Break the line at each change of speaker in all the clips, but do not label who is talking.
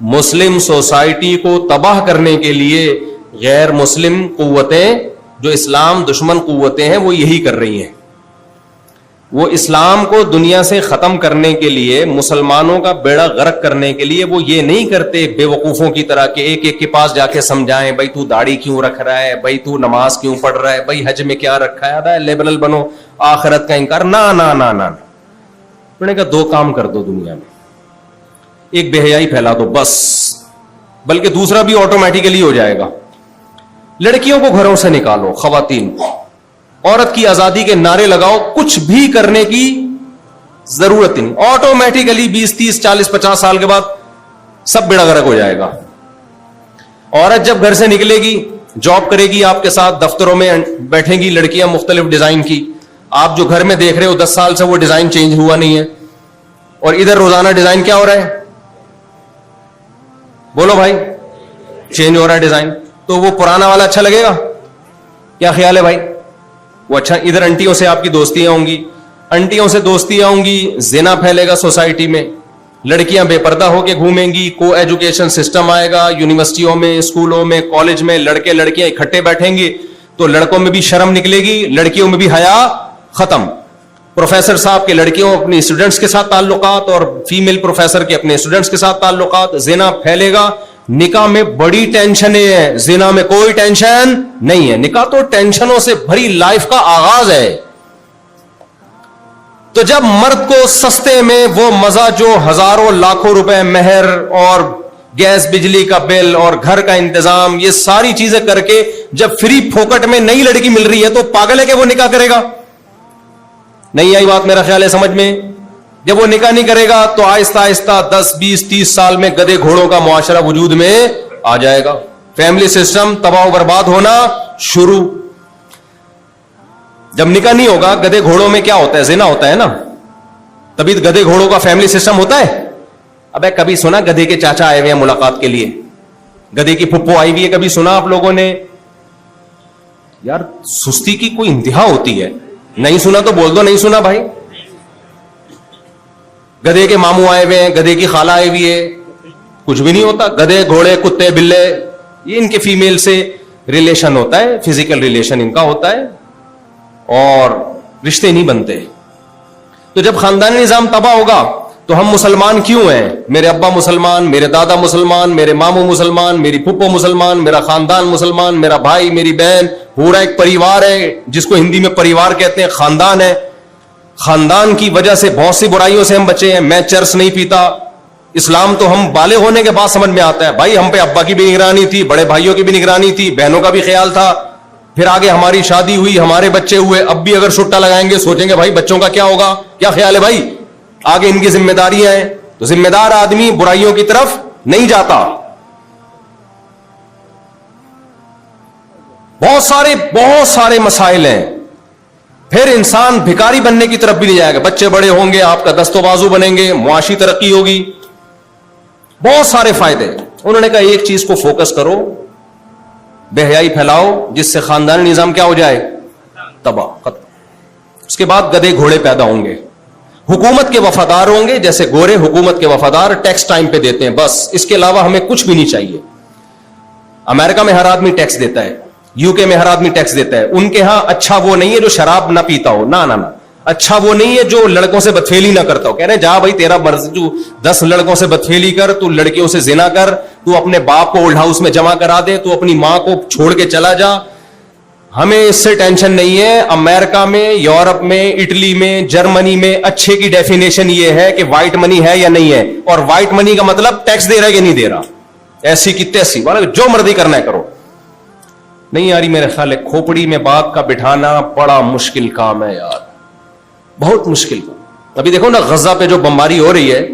Muslim society کو تباہ کرنے کے لیے غیر مسلم قوتیں جو اسلام دشمن قوتیں ہیں وہ یہی کر رہی ہیں. وہ اسلام کو دنیا سے ختم کرنے کے لیے, مسلمانوں کا بیڑا غرق کرنے کے لیے وہ یہ نہیں کرتے بے وقوفوں کی طرح کہ ایک ایک کے پاس جا کے سمجھائیں بھائی تو داڑھی کیوں رکھ رہا ہے, بھائی تو نماز کیوں پڑھ رہا ہے, بھائی حج میں کیا رکھا ہے, لیبرل بنو, آخرت کا انکار. نا نا نا نا, انہوں نے کہا دو کام کر دو دنیا میں, ایک بے حیائی پھیلا دو بس, بلکہ دوسرا بھی آٹومیٹیکلی ہو جائے گا. لڑکیوں کو گھروں سے نکالو, خواتین کو, عورت کی آزادی کے نعرے لگاؤ, کچھ بھی کرنے کی ضرورت نہیں, آٹومیٹیکلی 20 30 40 50 سال کے بعد سب بیڑا غرق ہو جائے گا. عورت جب گھر سے نکلے گی, جاب کرے گی, آپ کے ساتھ دفتروں میں بیٹھیں گی لڑکیاں مختلف ڈیزائن کی, آپ جو گھر میں دیکھ رہے ہو 10 سال سے وہ ڈیزائن چینج ہوا نہیں ہے, اور ادھر روزانہ ڈیزائن کیا ہو رہا ہے, بولو بھائی, چینج ہو رہا ہے ڈیزائن. تو وہ پرانا والا اچھا لگے گا؟ کیا خیال ہے بھائی؟ وہ اچھا. ادھر انٹیوں سے آپ کی دوستیاں ہوں گی, انٹیوں سے دوستیاں ہوں گی, زنا پھیلے گا سوسائٹی میں, لڑکیاں بے پردہ ہو کے گھومیں گی, کو ایجوکیشن سسٹم آئے گا, یونیورسٹیوں میں, اسکولوں میں, کالج میں لڑکے لڑکیاں اکٹھے بیٹھیں گے تو لڑکوں میں بھی شرم نکلے گی, لڑکیوں میں بھی حیا ختم. پروفیسر صاحب کے لڑکیوں اپنی اسٹوڈنٹس کے ساتھ تعلقات اور فیمیل پروفیسر کے اپنے اسٹوڈنٹس کے ساتھ تعلقات, زنا پھیلے گا. نکاح میں بڑی ٹینشن ہے, زنا میں کوئی ٹینشن نہیں ہے. نکاح تو ٹینشنوں سے بھری لائف کا آغاز ہے. تو جب مرد کو سستے میں وہ مزہ جو ہزاروں لاکھوں روپے مہر اور گیس بجلی کا بل اور گھر کا انتظام, یہ ساری چیزیں کر کے جب فری پھوکٹ میں نئی لڑکی مل رہی ہے تو پاگل ہے کہ وہ نکاح کرے گا؟ نہیں آئی بات میرا خیال ہے سمجھ میں؟ جب وہ نکاح نہیں کرے گا تو آہستہ آہستہ 10 20 30 سال میں گدھے گھوڑوں کا معاشرہ وجود میں آ جائے گا, فیملی سسٹم تباہ و برباد ہونا شروع. جب نکاح نہیں ہوگا, گدھے گھوڑوں میں کیا ہوتا ہے, زنا ہوتا ہے نا, تبھی گدھے گھوڑوں کا فیملی سسٹم ہوتا ہے. ابے کبھی سنا گدھے کے چاچا آئے ہوئے ہیں ملاقات کے لیے, گدھے کی پھپھو آئی ہوئی ہے, کبھی سنا آپ لوگوں نے؟ یار سستی کی کوئی انتہا ہوتی ہے. نہیں سنا تو بول دو نہیں سنا بھائی. گدھے کے ماموں آئے ہوئے ہیں, گدھے کی خالہ آئی ہوئی ہے, کچھ بھی نہیں ہوتا. گدھے گھوڑے کتے بلے یہ ان کے فیمیل سے ریلیشن ہوتا ہے, فزیکل ریلیشن ان کا ہوتا ہے, اور رشتے نہیں بنتے. تو جب خاندانی نظام تباہ ہوگا تو ہم مسلمان کیوں ہیں؟ میرے ابا مسلمان, میرے دادا مسلمان, میرے ماموں مسلمان, میری پھپھو مسلمان, میرا خاندان مسلمان, میرا بھائی, میری بہن, پورا ایک پریوار ہے جس کو ہندی میں پریوار کہتے ہیں, خاندان ہے. خاندان کی وجہ سے بہت سی برائیوں سے ہم بچے ہیں. میں چرس نہیں پیتا, اسلام تو ہم بالغ ہونے کے بعد سمجھ میں آتا ہے بھائی, ہم پہ ابا کی بھی نگرانی تھی, بڑے بھائیوں کی بھی نگرانی تھی, بہنوں کا بھی خیال تھا. پھر آگے ہماری شادی ہوئی, ہمارے بچے ہوئے, اب بھی اگر سٹا لگائیں گے سوچیں گے بھائی بچوں کا کیا ہوگا. کیا خیال ہے بھائی؟ آگے ان کی ذمہ داریاں ہیں. تو ذمہ دار آدمی برائیوں کی طرف نہیں جاتا. بہت سارے مسائل ہیں. پھر انسان بھکاری بننے کی طرف بھی نہیں جائے گا. بچے بڑے ہوں گے, آپ کا دست و بازو بنیں گے, معاشی ترقی ہوگی, بہت سارے فائدے. انہوں نے کہا ایک چیز کو فوکس کرو, بے حیائی پھیلاؤ, جس سے خاندانی نظام کیا ہو جائے, تباہ, ختم. اس کے بعد گدھے گھوڑے پیدا ہوں گے, حکومت کے وفادار ہوں گے, جیسے گورے حکومت کے وفادار, ٹیکس ٹائم پہ دیتے ہیں, بس اس کے علاوہ ہمیں کچھ بھی نہیں چاہیے. امریکہ میں ہر آدمی ٹیکس دیتا ہے, یو کے میں ہر آدمی ٹیکس دیتا ہے. ان کے ہاں اچھا وہ نہیں ہے جو شراب نہ پیتا ہو, نہ نہ نہ, اچھا وہ نہیں ہے جو لڑکوں سے بدفعلی نہ کرتا ہو. کہہ رہے ہیں جا بھائی تیرا مرضی, تو 10 لڑکوں سے بدفعلی کر, تو لڑکیوں سے زنا کر, تو اپنے باپ کو اولڈ ہاؤس میں جمع کرا دے, تو اپنی ماں کو چھوڑ کے چلا جا, ہمیں اس سے ٹینشن نہیں ہے. امریکہ میں, یورپ میں, اٹلی میں, جرمنی میں اچھے کی ڈیفینیشن یہ ہے کہ وائٹ منی ہے یا نہیں ہے, اور وائٹ منی کا مطلب ٹیکس دے رہا ہے کہ نہیں دے رہا, ایسی کی تیسی, جو مرضی کرنا ہے کرو. نہیں آ رہی میرے خیال ہے, کھوپڑی میں باغ کا بٹھانا بڑا مشکل کام ہے یار, بہت مشکل کام. ابھی دیکھو نا غزہ پہ جو بمباری ہو رہی ہے,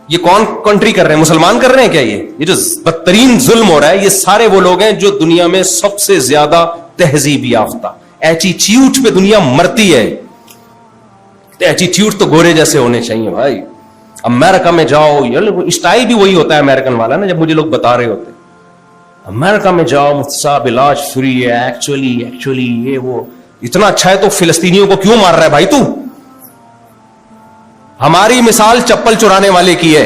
یہ کون کنٹری کر رہے ہیں؟ مسلمان کر رہے ہیں کیا؟ یہ جو بدترین ظلم ہو رہا ہے, یہ سارے وہ لوگ ہیں جو دنیا میں سب سے زیادہ تہذیب یافتہ, ایٹیٹیوڈ پہ دنیا مرتی ہے. ایٹیٹیوڈ تو گورے جیسے ہونے چاہیے بھائی. امریکہ میں جاؤ, اسٹائل بھی وہی ہوتا ہے امریکن والا نا, جب مجھے لوگ بتا رہے ہوتے امریکہ میں جاؤ مفتصاب علاج فری ہے, ایکچولی یہ وہ اتنا اچھا ہے, تو فلسطینیوں کو کیوں مار رہا ہے بھائی تو؟ ہماری مثال چپل چرانے والے کی ہے.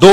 2,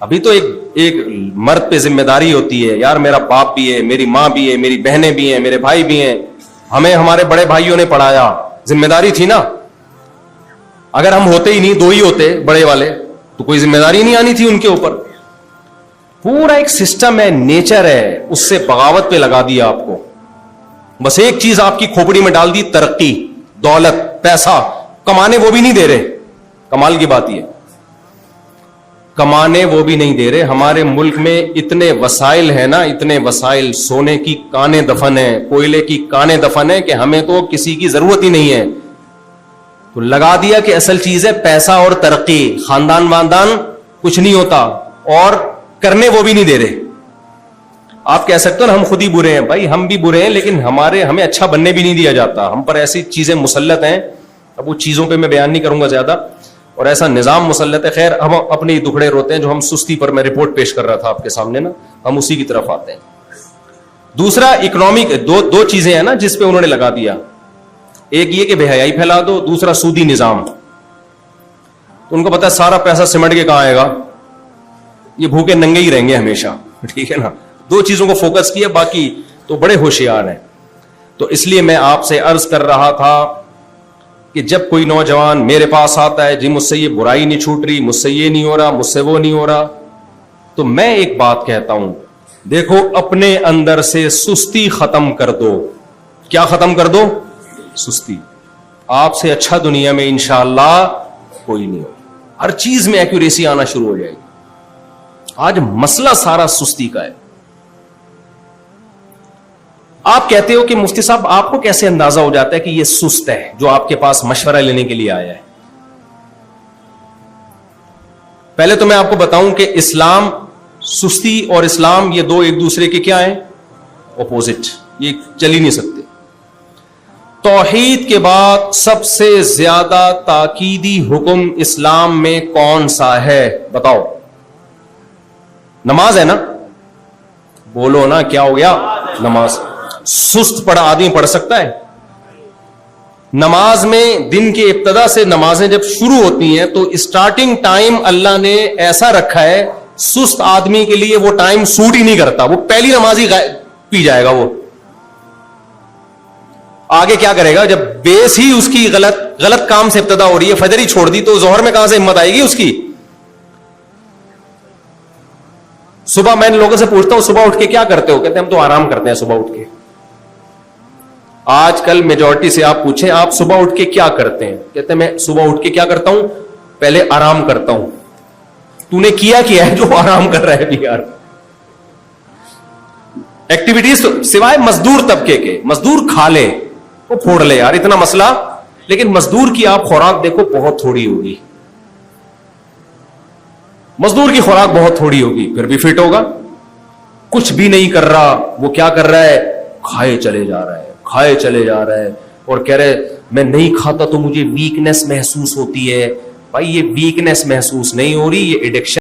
ابھی تو ایک مرد پہ ذمہ داری ہوتی ہے، یار میرا باپ بھی ہے، میری ماں بھی ہے، میری بہنیں بھی ہیں، میرے بھائی بھی ہیں، ہمیں ہمارے بڑے بھائیوں نے پڑھایا، ذمہ داری تھی نا. اگر ہم ہوتے ہی نہیں، دو ہی ہوتے بڑے والے، تو کوئی ذمہ داری نہیں آنی تھی ان کے اوپر. پورا ایک سسٹم ہے، نیچر ہے، اس سے بغاوت پہ لگا دیا آپ کو. بس ایک چیز آپ کی کھوپڑی میں ڈال دی، ترقی، دولت، پیسہ. کمانے وہ بھی نہیں دے رہے. کمال کی بات یہ، کمانے وہ بھی نہیں دے رہے. ہمارے ملک میں اتنے وسائل ہیں نا، اتنے وسائل، سونے کی کانیں دفن ہیں، کوئلے کی کانیں دفن ہیں، کہ ہمیں تو کسی کی ضرورت ہی نہیں ہے. تو لگا دیا کہ اصل چیز ہے پیسہ اور ترقی. خاندان واندان کچھ نہیں ہوتا، اور کرنے وہ بھی نہیں دے رہے. آپ کہہ سکتے ہو نا ہم خود ہی برے ہیں. بھائی ہم بھی برے ہیں، لیکن ہمیں اچھا بننے بھی نہیں دیا جاتا. ہم پر ایسی چیزیں مسلط ہیں، اب وہ چیزوں پہ میں بیان نہیں کروں گا زیادہ، اور ایسا نظام مسلط ہے. خیر، ہم اپنے دکھڑے روتے ہیں جو ہم سستی پر، میں رپورٹ پیش کر رہا تھا آپ کے سامنے نا، ہم اسی کی طرف آتے ہیں. دوسرا اکنامک، دو چیزیں ہیں نا جس پہ انہوں نے لگا دیا. ایک یہ کہ بے حیائی پھیلا دو، دوسرا سودی نظام. تو ان کو پتا ہے سارا پیسہ سمٹ کے کہاں آئے گا، یہ بھوکے ننگے ہی رہیں گے ہمیشہ. ٹھیک ہے نا، دو چیزوں کو فوکس کیا، باقی تو بڑے ہوشیار ہیں. تو اس لیے میں آپ سے عرض کر رہا تھا کہ جب کوئی نوجوان میرے پاس آتا ہے، جی مجھ سے یہ برائی نہیں چھوٹ رہی، مجھ سے یہ نہیں ہو رہا، مجھ سے وہ نہیں ہو رہا، تو میں ایک بات کہتا ہوں، دیکھو اپنے اندر سے سستی ختم کر دو. کیا ختم کر دو؟ سستی. آپ سے اچھا دنیا میں انشاءاللہ کوئی نہیں ہو. ہر چیز میں ایکوریسی آنا شروع ہو جائے گی. آج مسئلہ سارا سستی کا ہے. آپ کہتے ہو کہ مفتی صاحب آپ کو کیسے اندازہ ہو جاتا ہے کہ یہ سست ہے جو آپ کے پاس مشورہ لینے کے لیے آیا ہے؟ پہلے تو میں آپ کو بتاؤں کہ اسلام، سستی اور اسلام یہ دو ایک دوسرے کے کیا ہیں؟ اپوزٹ. یہ چل ہی نہیں سکتے. توحید کے بعد سب سے زیادہ تاکیدی حکم اسلام میں کون سا ہے؟ بتاؤ. نماز ہے نا؟ بولو نا، کیا ہو گیا؟ نماز. سست پڑا آدمی پڑھ سکتا ہے؟ نماز میں دن کی ابتدا سے نمازیں جب شروع ہوتی ہیں تو اسٹارٹنگ ٹائم اللہ نے ایسا رکھا ہے، سست آدمی کے لیے وہ ٹائم سوٹ ہی نہیں کرتا. وہ پہلی نماز ہی پی جائے گا. وہ آگے کیا کرے گا؟ جب بیس ہی اس کی غلط کام سے ابتدا ہو رہی ہے، فجر ہی چھوڑ دی، تو ظہر میں کہاں سے ہمت آئے گی اس کی؟ صبح میں ان لوگوں سے پوچھتا ہوں صبح اٹھ کے کیا کرتے ہو؟ کہتے ہیں ہم تو آرام کرتے ہیں صبح اٹھ کے. آج کل میجورٹی سے آپ پوچھیں آپ صبح اٹھ کے کیا کرتے ہیں؟ کہتے ہیں میں صبح اٹھ کے کیا کرتا ہوں؟ پہلے آرام کرتا ہوں. تو نے کیا ہے جو آرام کر رہا ہے بھی یار؟ ایکٹیویٹیز سوائے مزدور طبقے کے، مزدور کھا لے، وہ پھوڑ لے یار، اتنا مسئلہ. لیکن مزدور کی آپ خوراک دیکھو بہت تھوڑی ہوگی. مزدور کی خوراک بہت تھوڑی ہوگی، پھر بھی فٹ ہوگا. کچھ بھی نہیں کر رہا، وہ کیا کر رہا ہے؟ کھائے چلے جا رہا ہے، کھائے چلے جا رہا ہے، اور کہہ رہے میں نہیں کھاتا تو مجھے ویکنیس محسوس ہوتی ہے. بھائی یہ ویکنیس محسوس نہیں ہو رہی، یہ ایڈکشن